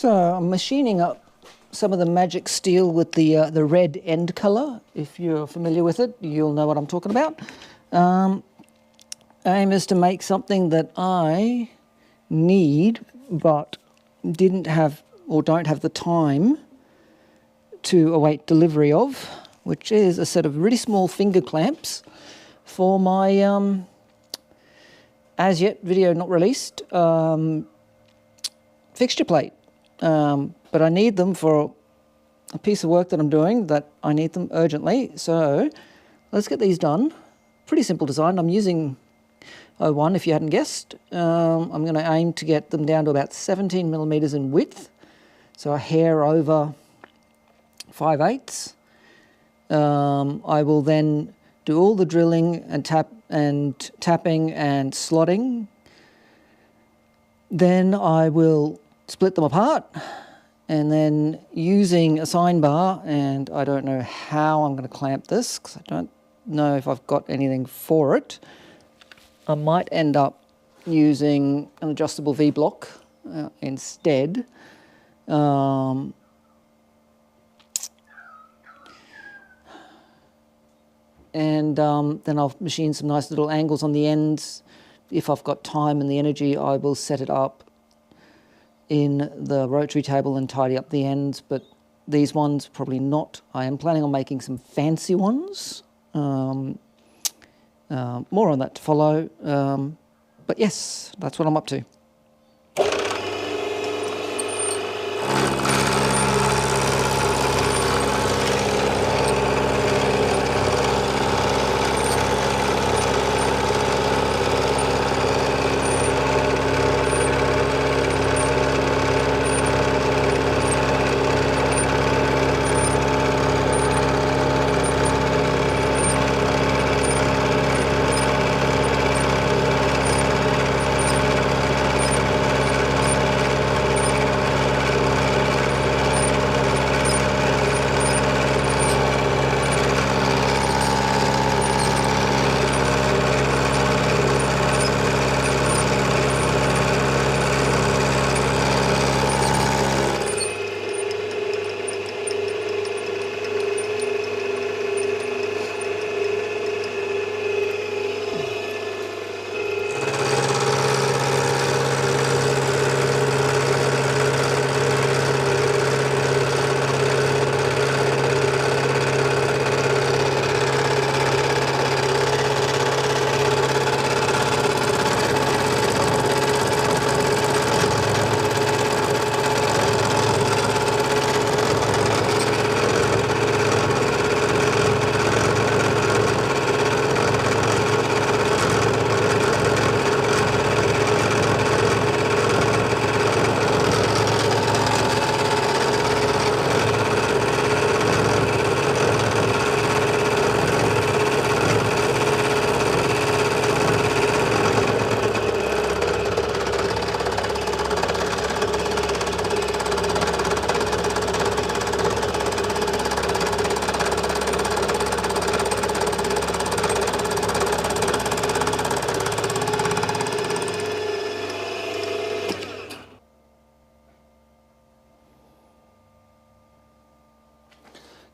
So I'm machining up some of the magic steel with the red end colour. If you're familiar with it, you'll know what I'm talking about. Aim is to make something that I need but didn't have or don't have the time to await delivery of, which is a set of really small finger clamps for my as yet video not released fixture plate. But I need them for a piece of work that I'm doing that I need them urgently. So let's get these done. Pretty simple design. I'm using 01 if you hadn't guessed. I'm going to aim to get them down to about 17 millimeters in width. So a hair over 5/8. I will then do all the drilling and tapping and slotting. Then I will split them apart, and then using a sine bar, and I don't know how I'm going to clamp this because I don't know if I've got anything for it. I might end up using an adjustable V-block instead. Then I'll machine some nice little angles on the ends. If I've got time and the energy, I will set it up in the rotary table and tidy up the ends, but these ones probably not. I am planning on making some fancy ones. More on that to follow. But yes, that's what I'm up to.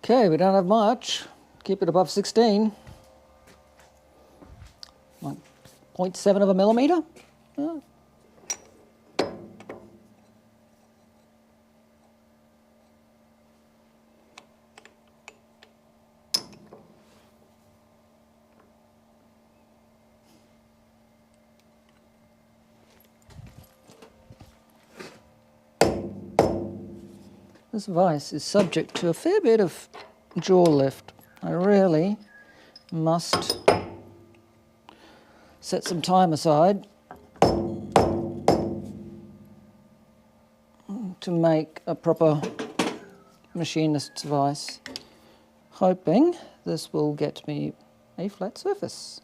Okay, we don't have much. Keep it above 16. 0.7 of a millimeter. Oh. This vise is subject to a fair bit of jaw lift. I really must set some time aside to make a proper machinist's vise, hoping this will get me a flat surface.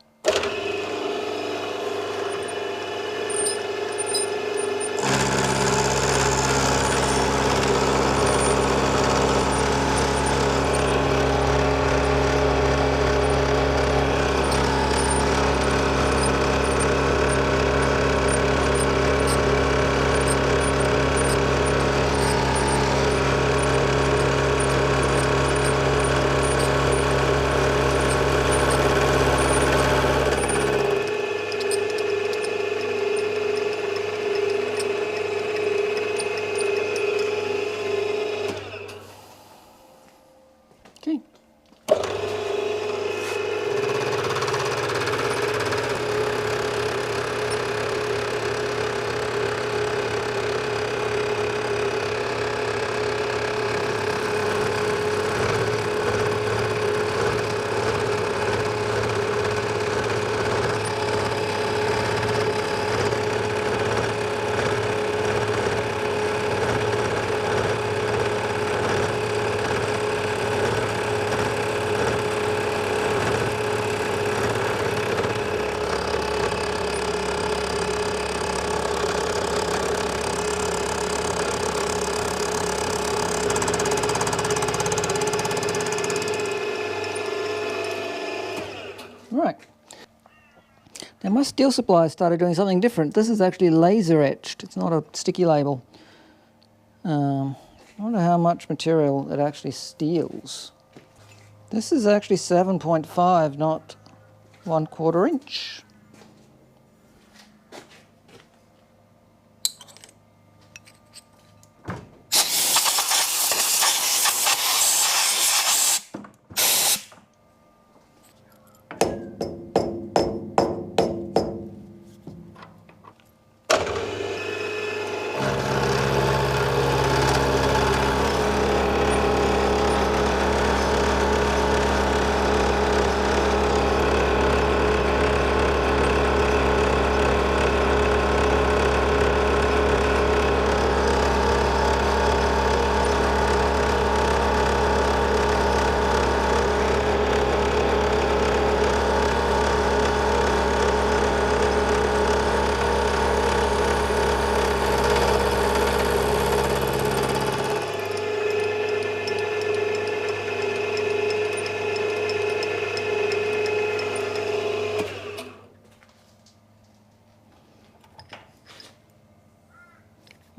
my steel supply started doing something different. This is actually laser etched. It's not a sticky label. I wonder how much material it actually steals. This is actually 7.5, not 1/4 inch.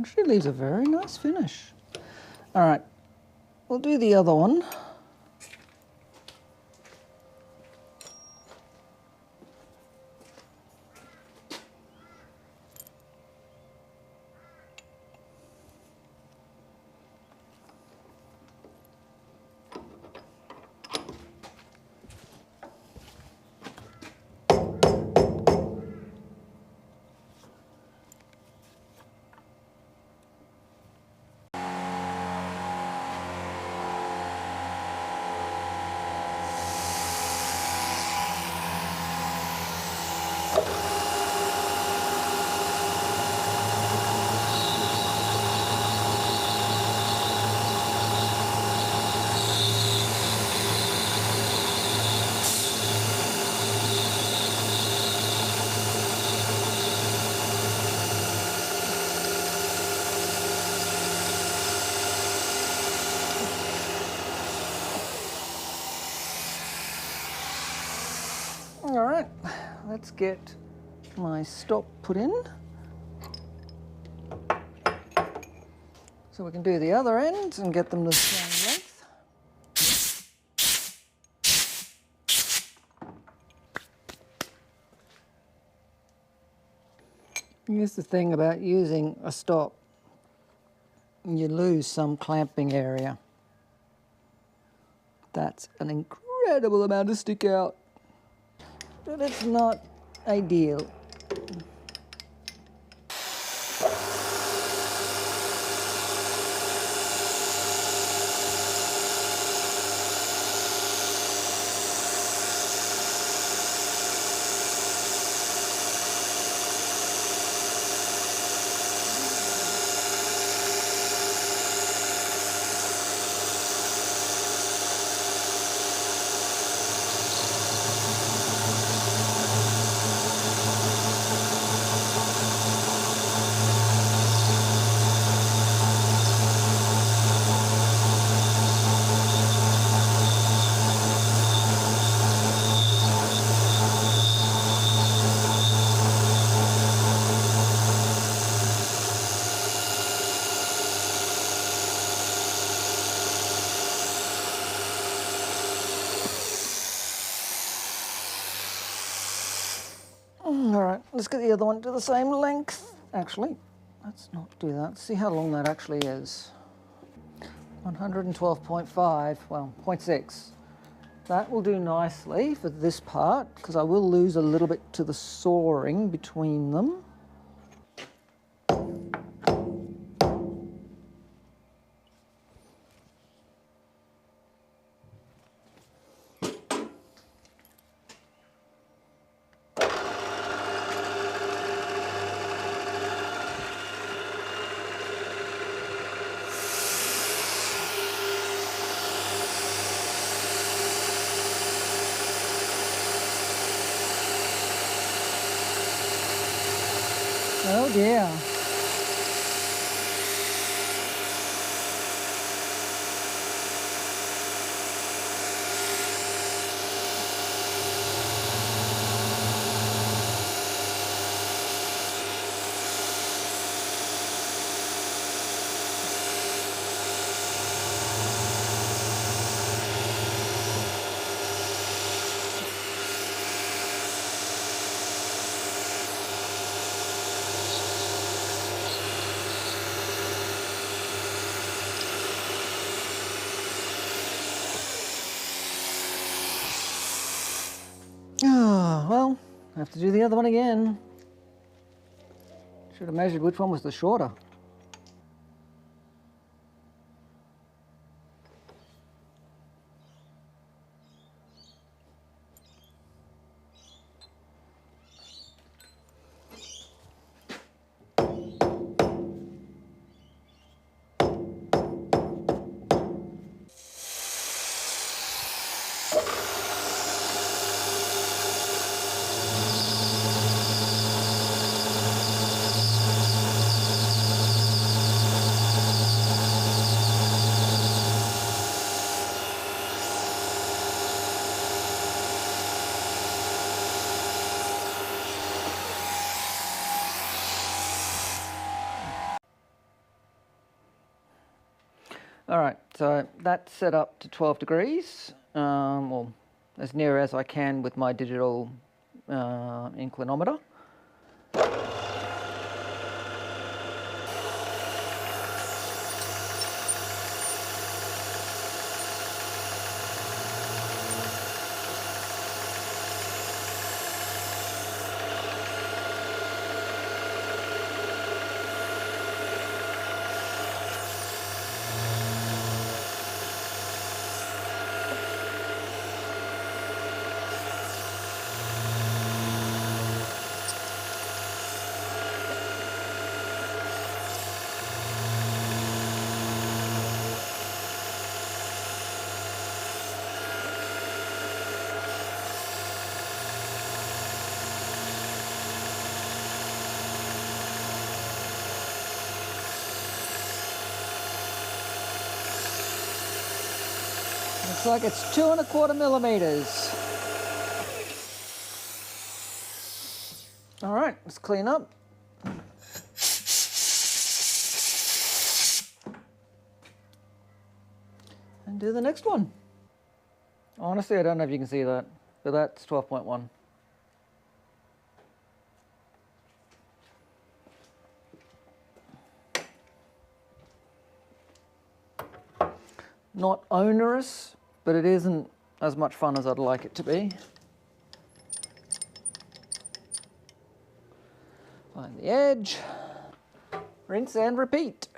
Actually leaves a very nice finish. All right, we'll do the other one. All right, let's get my stop put in. So we can do the other ends and get them the same length. Here's the thing about using a stop. You lose some clamping area. That's an incredible amount to stick out. But it's not ideal. All right, let's get the other one to the same length. Actually, let's not do that. Let's see how long that actually is. 112.5, well, 0.6. That will do nicely for this part, because I will lose a little bit to the sawing between them. Oh dear. I have to do the other one again. Should have measured which one was the shorter. All right, so that's set up to 12 degrees, well, as near as I can with my digital inclinometer. Looks like it's 2¼ millimeters. All right, let's clean up. And do the next one. Honestly, I don't know if you can see that, but that's 12.1. Not onerous, but it isn't as much fun as I'd like it to be. Find the edge, rinse and repeat.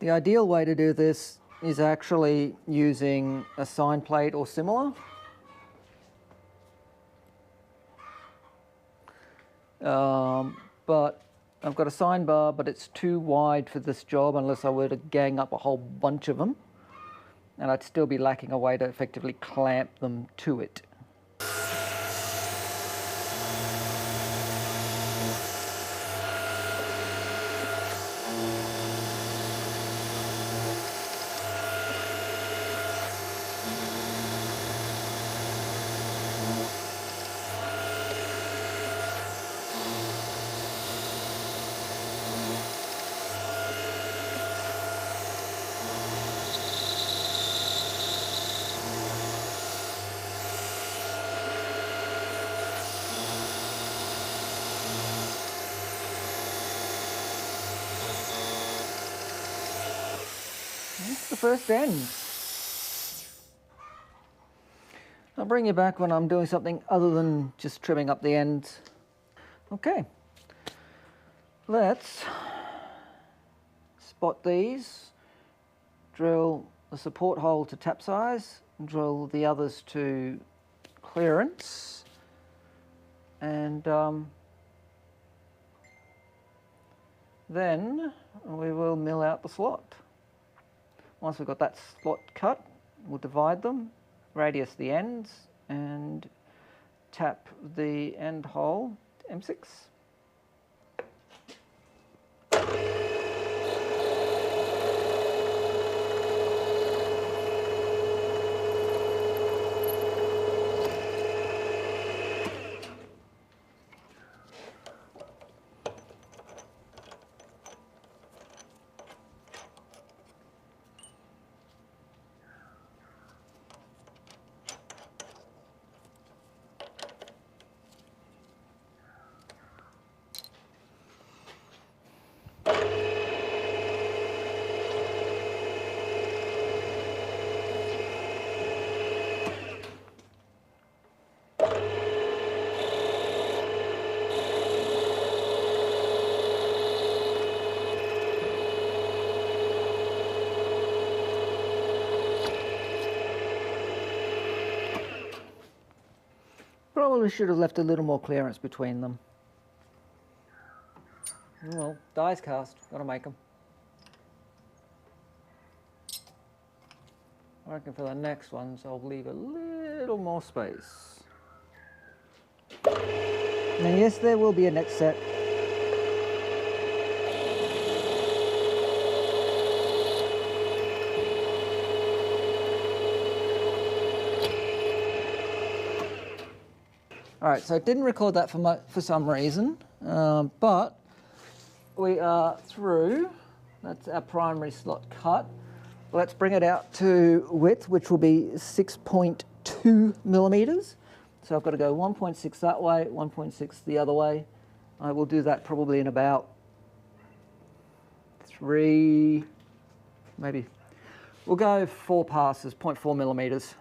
The ideal way to do this is actually using a sign plate or similar. But I've got a sign bar, but it's too wide for this job unless I were to gang up a whole bunch of them. And I'd still be lacking a way to effectively clamp them to it. That's the first end. I'll bring you back when I'm doing something other than just trimming up the ends. Okay, let's spot these, drill the support hole to tap size, drill the others to clearance, and then we will mill out the slot. Once we've got that slot cut, we'll divide them, radius the ends, and tap the end hole to M6. Probably should have left a little more clearance between them. Well, dies cast, gotta make them. I reckon for the next ones I'll leave a little more space. And yes, there will be a next set. All right, so I didn't record that for some reason, but we are through. That's our primary slot cut. Let's bring it out to width, which will be 6.2 millimeters. So I've got to go 1.6 that way, 1.6 the other way. I will do that probably in about 3, maybe. We'll go 4 passes, 0.4 millimeters.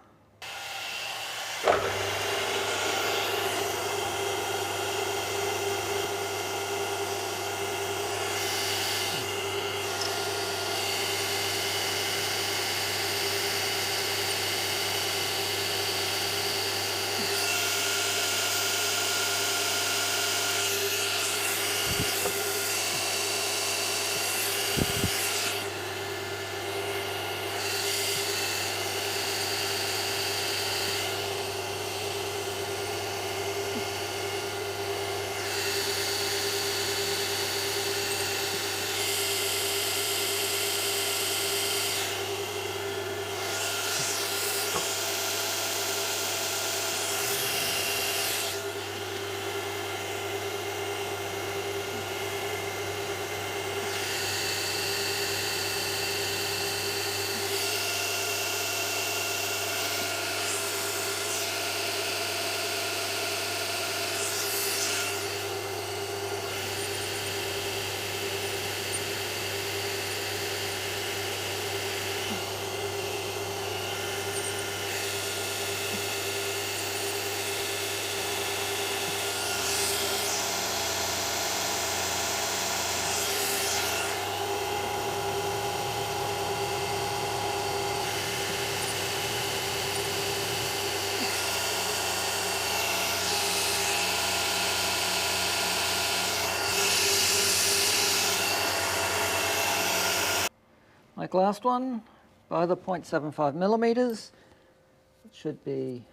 Like last one, by the 0.75 millimeters, it should be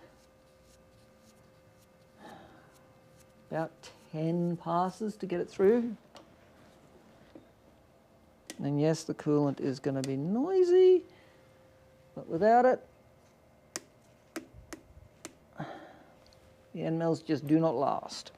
about 10 passes to get it through. And yes, the coolant is going to be noisy, but without it, the end mills just do not last.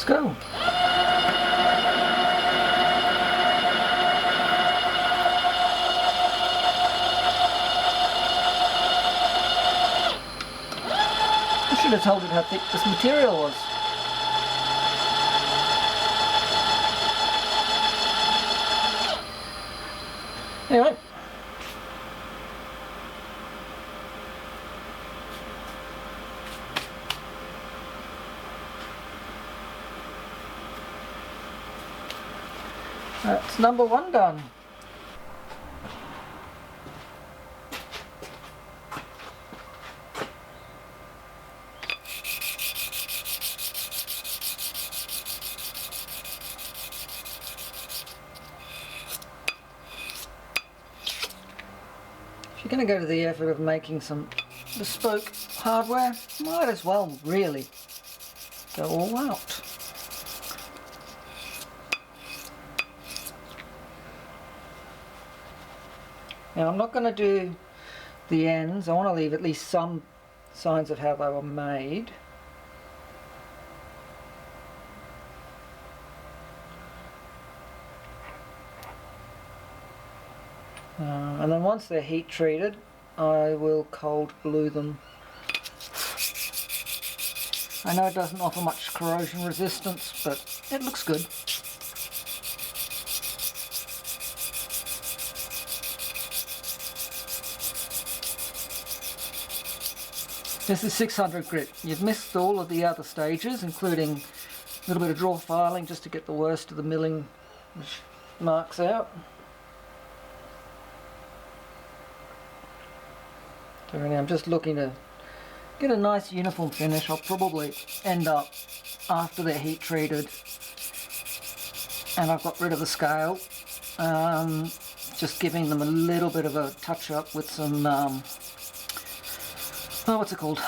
go. I should have told it how thick this material was. Anyway. That's number 1 done. If you're going to go to the effort of making some bespoke hardware, might as well really go all out. Now I'm not going to do the ends, I want to leave at least some signs of how they were made. And then once they're heat treated, I will cold glue them. I know it doesn't offer much corrosion resistance, but it looks good. This is 600 grit. You've missed all of the other stages, including a little bit of draw filing just to get the worst of the milling marks out. So really I'm just looking to get a nice uniform finish. I'll probably end up, after they're heat treated and I've got rid of the scale, just giving them a little bit of a touch up with some, what's it called?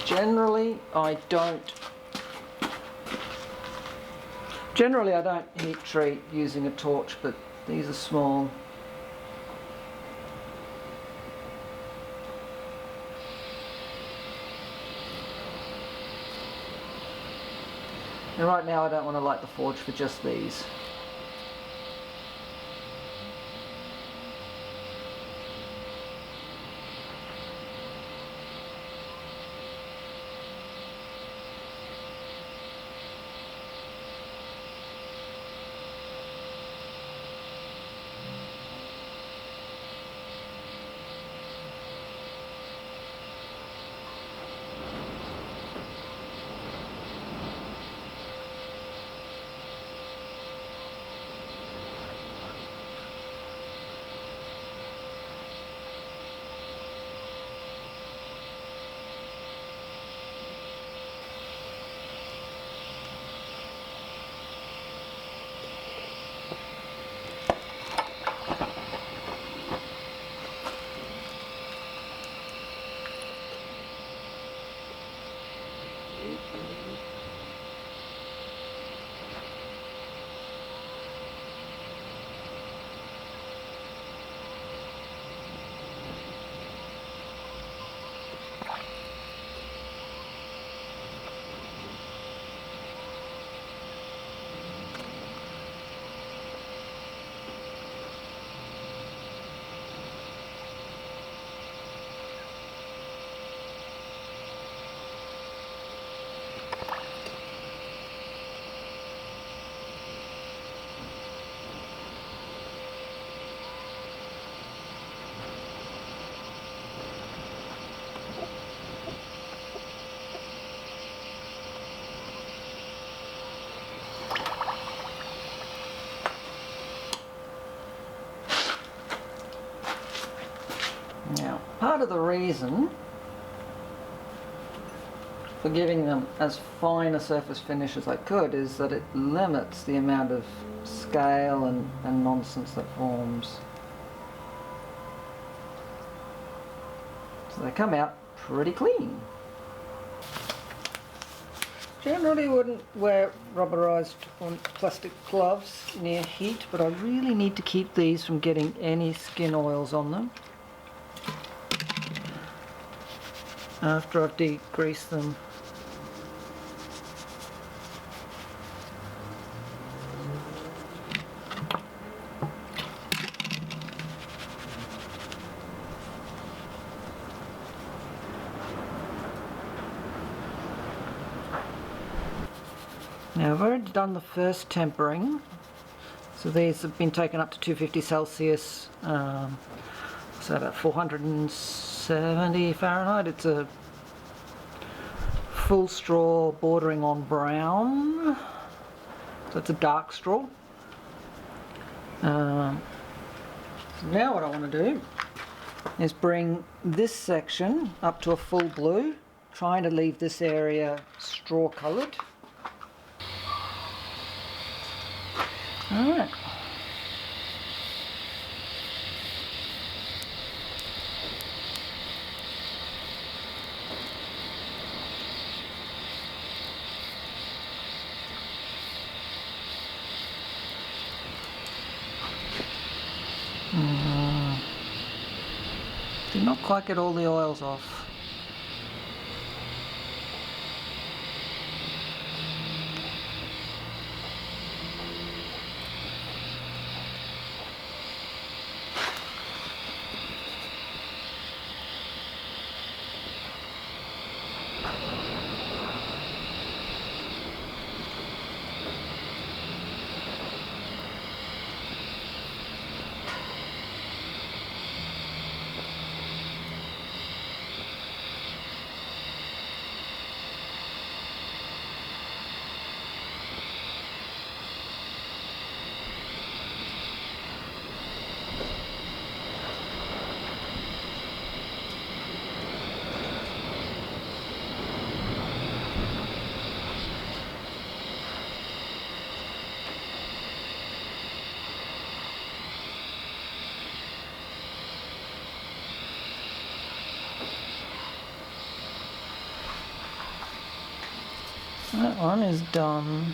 Generally I don't heat treat using a torch, but these are small. And right now I don't want to light the forge for just these. Now, part of the reason for giving them as fine a surface finish as I could is that it limits the amount of scale and nonsense that forms. So they come out pretty clean. Generally wouldn't wear rubberized or plastic gloves near heat, but I really need to keep these from getting any skin oils on them. after I've degreased them. Now I've already done the first tempering, so these have been taken up to 250 Celsius, so about 470 Fahrenheit. It's a full straw bordering on brown, so it's a dark straw. So now what I want to do is bring this section up to a full blue, trying to leave this area straw coloured. Alright. Did not quite get all the oils off. That one is done.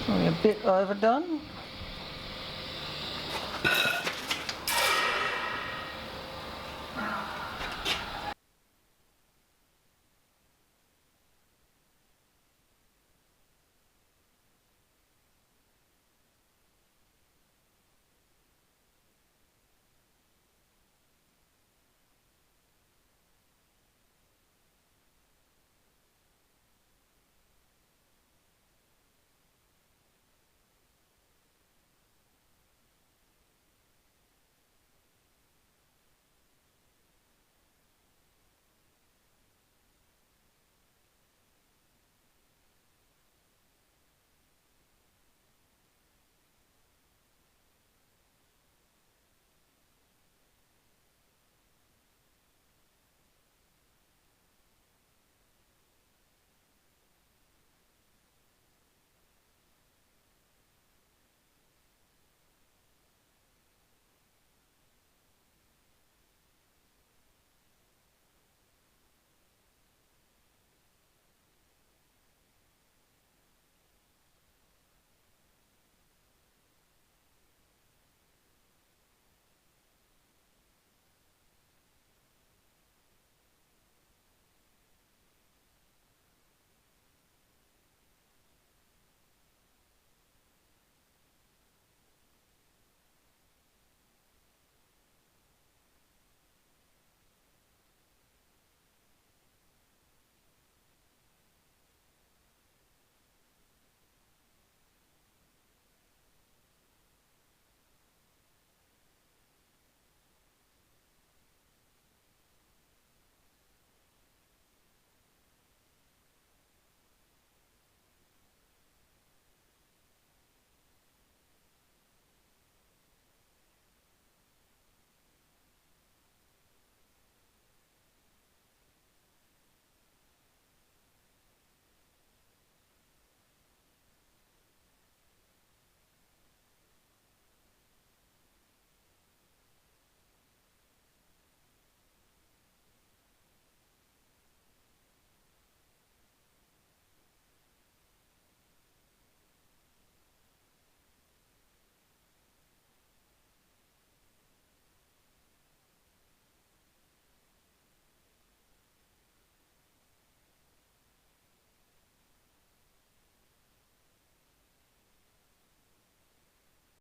Probably a bit overdone.